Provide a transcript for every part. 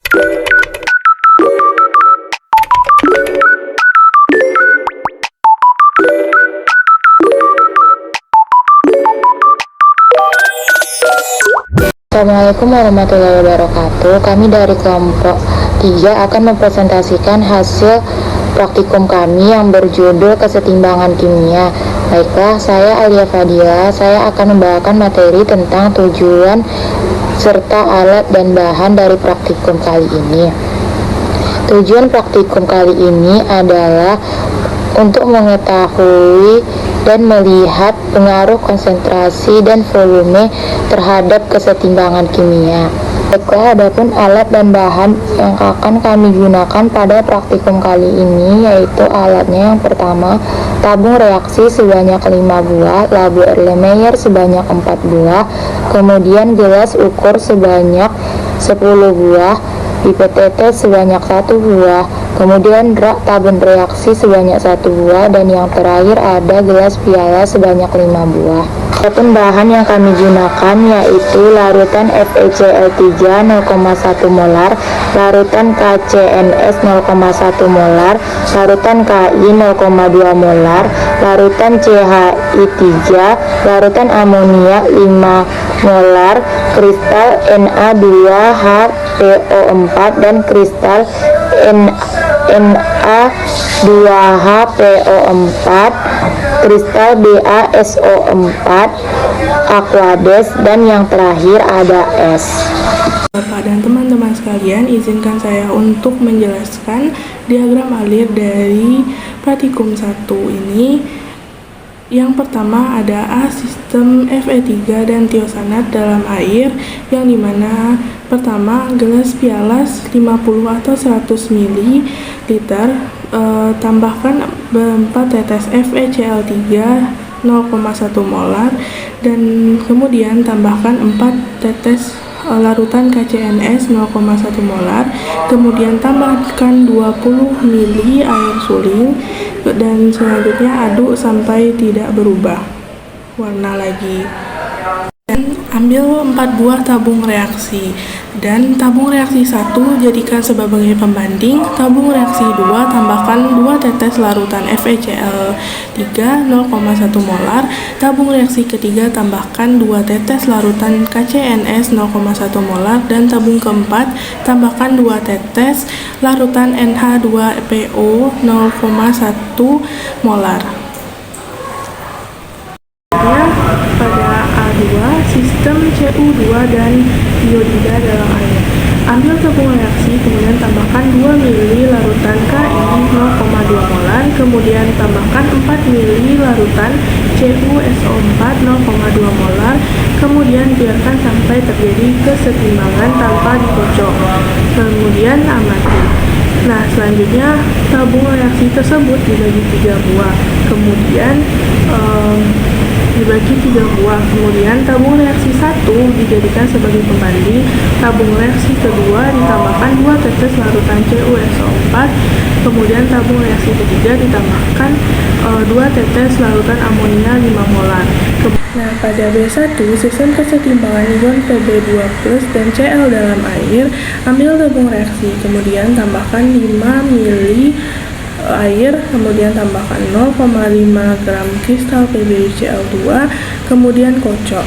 Assalamualaikum warahmatullahi wabarakatuh. Kami dari kelompok 3 akan mempresentasikan hasil praktikum kami yang berjudul kesetimbangan kimia. Baiklah, saya Alia Fadila. Saya akan membawakan materi tentang tujuan serta alat dan bahan dari praktikum kali ini. Tujuan praktikum kali ini adalah untuk mengetahui dan melihat pengaruh konsentrasi dan volume terhadap kesetimbangan kimia. Baiklah, adapun alat dan bahan yang akan kami gunakan pada praktikum kali ini, yaitu alatnya yang pertama, tabung reaksi sebanyak 5 buah, labu Erlenmeyer sebanyak 4 buah, kemudian gelas ukur sebanyak 10 buah, pipet tetes sebanyak 1 buah, kemudian rak tabung reaksi sebanyak 1 buah, dan yang terakhir ada gelas piala sebanyak 5 buah. Adapun bahan yang kami gunakan yaitu larutan FeCl3 0,1 molar, larutan KCNS 0,1 molar, larutan Ki 0,2 molar, larutan CHI3, larutan amonia 5 molar, kristal Na2HPO4 dan kristal Na2HPO4, kristal BaSO4, Aquades, dan yang terakhir ada es. Bapak dan teman-teman sekalian, izinkan saya untuk menjelaskan diagram alir dari praktikum 1 ini. Yang pertama ada sistem Fe3 dan tiosanat dalam air, yang dimana pertama gelas piala 50 atau 100 ml, tambahkan 4 tetes FeCl3 0,1 molar, dan kemudian tambahkan 4 tetes larutan KCNS 0,1 molar, kemudian tambahkan 20 ml air suling, dan selanjutnya aduk sampai tidak berubah warna lagi. Dan ambil 4 buah tabung reaksi, dan tabung reaksi 1 jadikan sebagai pembanding, tabung reaksi 2 tambahkan 2 tetes larutan FeCl3 0,1 molar, tabung reaksi ketiga tambahkan 2 tetes larutan KCNS 0,1 molar, dan tabung keempat tambahkan 2 tetes larutan NH2PO 0,1 molar. Pada A2, sistem Cu2 dan iodida dalam air. Ambil tabung reaksi, kemudian tambahkan 2 ml larutan Ki 0,2 molar, kemudian tambahkan 4 ml larutan CuSO4 0,2 molar, kemudian biarkan sampai terjadi kesetimbangan tanpa dikocok, kemudian amati. Nah, selanjutnya tabung reaksi tersebut dibagi 3 buah, kemudian dibagi 3 buah, kemudian tabung reaksi 1 dijadikan sebagai pembanding, tabung reaksi kedua ditambahkan 2 tetes larutan CuSO4, kemudian tabung reaksi ketiga ditambahkan 2 tetes larutan amonia 5 molar. Nah, pada B1, sistem kesetimbangan ion Pb2+ dan Cl dalam air, ambil tabung reaksi, kemudian tambahkan 5 ml air, kemudian tambahkan 0,5 gram kristal PbCl2, kemudian kocok.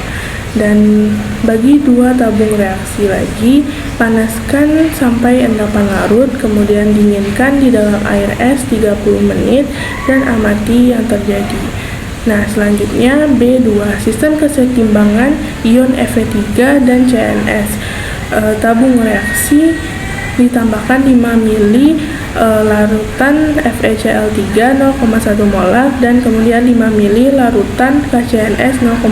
Dan bagi 2 tabung reaksi lagi, panaskan sampai endapan larut, kemudian dinginkan di dalam air es 30 menit, dan amati yang terjadi. Nah, selanjutnya B2, sistem kesetimbangan ion Fe3 dan CNS. Tabung reaksi ditambahkan 5 ml larutan FeCl3 0,1 molar, dan kemudian 5 ml larutan KCNS 0,1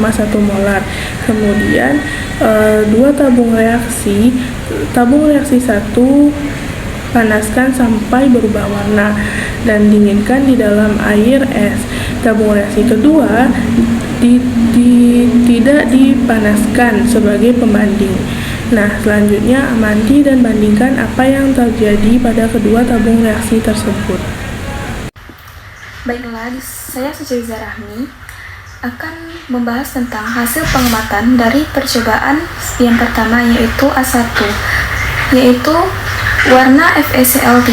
molar. Kemudian 2 tabung reaksi 1 panaskan sampai berubah warna dan dinginkan di dalam air es. Tabung reaksi kedua tidak dipanaskan sebagai pembanding. Nah, selanjutnya amati dan bandingkan apa yang terjadi pada kedua tabung reaksi tersebut. Baiklah, saya Suci Zarahmi akan membahas tentang hasil pengamatan dari percobaan yang pertama, yaitu A1, yaitu warna FeCl3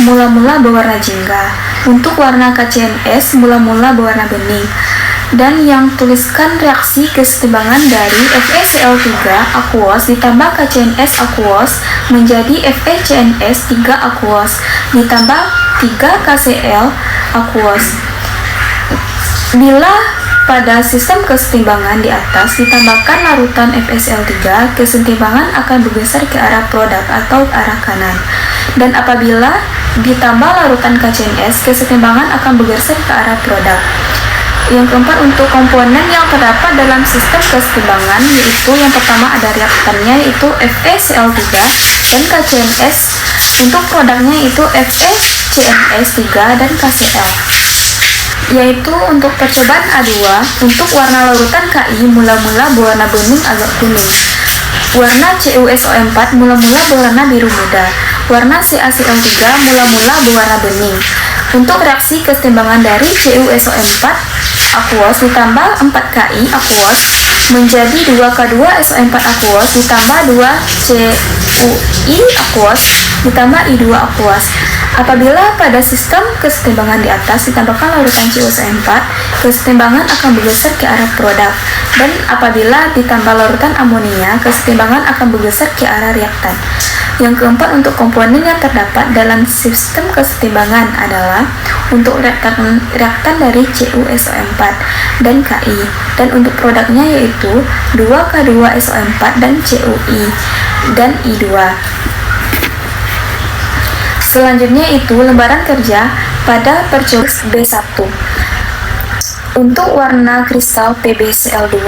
mula-mula berwarna jingga. Untuk warna KCNS mula-mula berwarna bening. Dan yang tuliskan reaksi kesetimbangan dari FeCl3 aqueous ditambah KCNS aqueous menjadi FeCNS3 aqueous ditambah 3 KCl aqueous. Bila pada sistem kesetimbangan di atas ditambahkan larutan FeCl3, kesetimbangan akan bergeser ke arah produk atau arah kanan. Dan apabila ditambah larutan KCNS, kesetimbangan akan bergeser ke arah produk. Yang keempat, untuk komponen yang terdapat dalam sistem kesetimbangan, yaitu yang pertama ada reaktannya yaitu FeCl3 dan KCNS. Untuk produknya yaitu FeCNS3 dan KCl. Yaitu untuk percobaan A2, untuk warna larutan Ki mula-mula berwarna bening agak kuning. Warna CuSO4 mula-mula berwarna biru muda. Warna CaCl3 mula-mula berwarna bening. Untuk reaksi kesetimbangan dari CuSO4 aqueous ditambah 4Ki aqueous menjadi 2K2SO4 aqueous ditambah 2Cui aqueous ditambah I2 aqueous. Apabila pada sistem kesetimbangan di atas ditambahkan larutan CuSO4, kesetimbangan akan bergeser ke arah produk. Dan apabila ditambah larutan amonia, kesetimbangan akan bergeser ke arah reaktan. Yang keempat, untuk komponen yang terdapat dalam sistem kesetimbangan adalah untuk reaktan dari CuSO4 dan Ki, dan untuk produknya yaitu 2K2SO4 dan Cui dan I2. Selanjutnya itu lembaran kerja pada percobaan B1. Untuk warna kristal PbCl2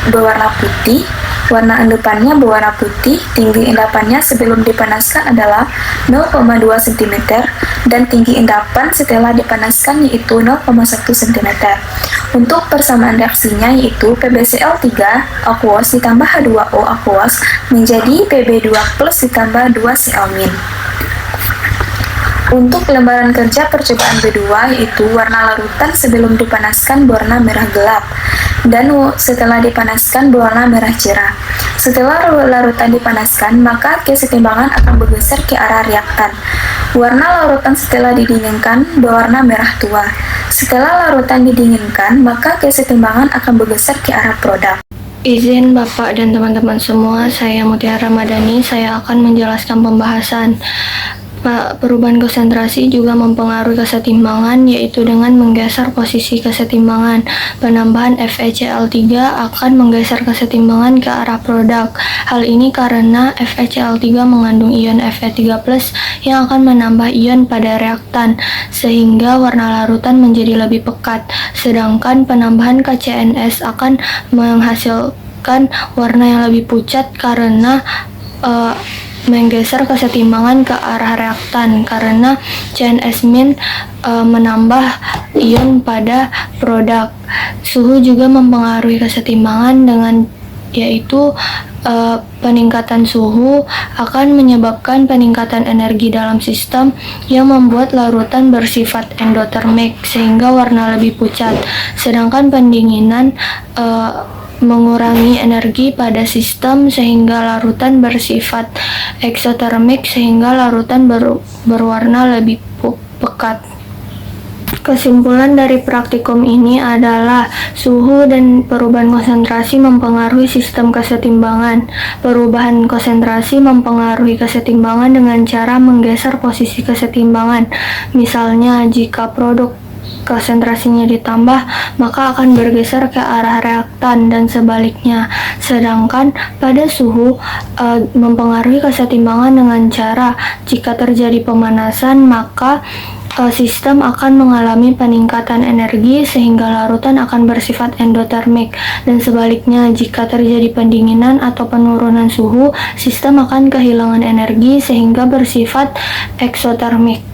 berwarna putih, warna endapannya berwarna putih, tinggi endapannya sebelum dipanaskan adalah 0,2 cm dan tinggi endapan setelah dipanaskan yaitu 0,1 cm. Untuk persamaan reaksinya yaitu PbCl3 aqueous ditambah H2O aqueous menjadi Pb2 plus ditambah 2Cl-. Untuk lembaran kerja percobaan B2 yaitu warna larutan sebelum dipanaskan berwarna merah gelap dan setelah dipanaskan berwarna merah cerah. Setelah larutan dipanaskan, maka kesetimbangan akan bergeser ke arah reaktan. Warna larutan setelah didinginkan berwarna merah tua. Setelah larutan didinginkan, maka kesetimbangan akan bergeser ke arah produk. Izin Bapak dan teman-teman semua, saya Mutiara Ramadhani, saya akan menjelaskan pembahasan perubahan konsentrasi juga mempengaruhi kesetimbangan, yaitu dengan menggeser posisi kesetimbangan. Penambahan FeCl3 akan menggeser kesetimbangan ke arah produk. Hal ini karena FeCl3 mengandung ion Fe3+ yang akan menambah ion pada reaktan, sehingga warna larutan menjadi lebih pekat. Sedangkan penambahan KCNS akan menghasilkan warna yang lebih pucat karena menggeser kesetimbangan ke arah reaktan karena CNS- menambah ion pada produk. Suhu juga mempengaruhi kesetimbangan dengan yaitu peningkatan suhu akan menyebabkan peningkatan energi dalam sistem yang membuat larutan bersifat endotermik sehingga warna lebih pucat. Sedangkan pendinginan mengurangi energi pada sistem sehingga larutan bersifat eksotermik sehingga larutan berwarna lebih pekat. Kesimpulan dari praktikum ini adalah suhu dan perubahan konsentrasi mempengaruhi sistem kesetimbangan. Perubahan konsentrasi mempengaruhi kesetimbangan dengan cara menggeser posisi kesetimbangan. Misalnya, jika produk konsentrasinya ditambah, maka akan bergeser ke arah reaktan dan sebaliknya. Sedangkan pada suhu mempengaruhi kesetimbangan dengan cara jika terjadi pemanasan, maka sistem akan mengalami peningkatan energi sehingga larutan akan bersifat endotermik, dan sebaliknya jika terjadi pendinginan atau penurunan suhu, sistem akan kehilangan energi sehingga bersifat eksotermik.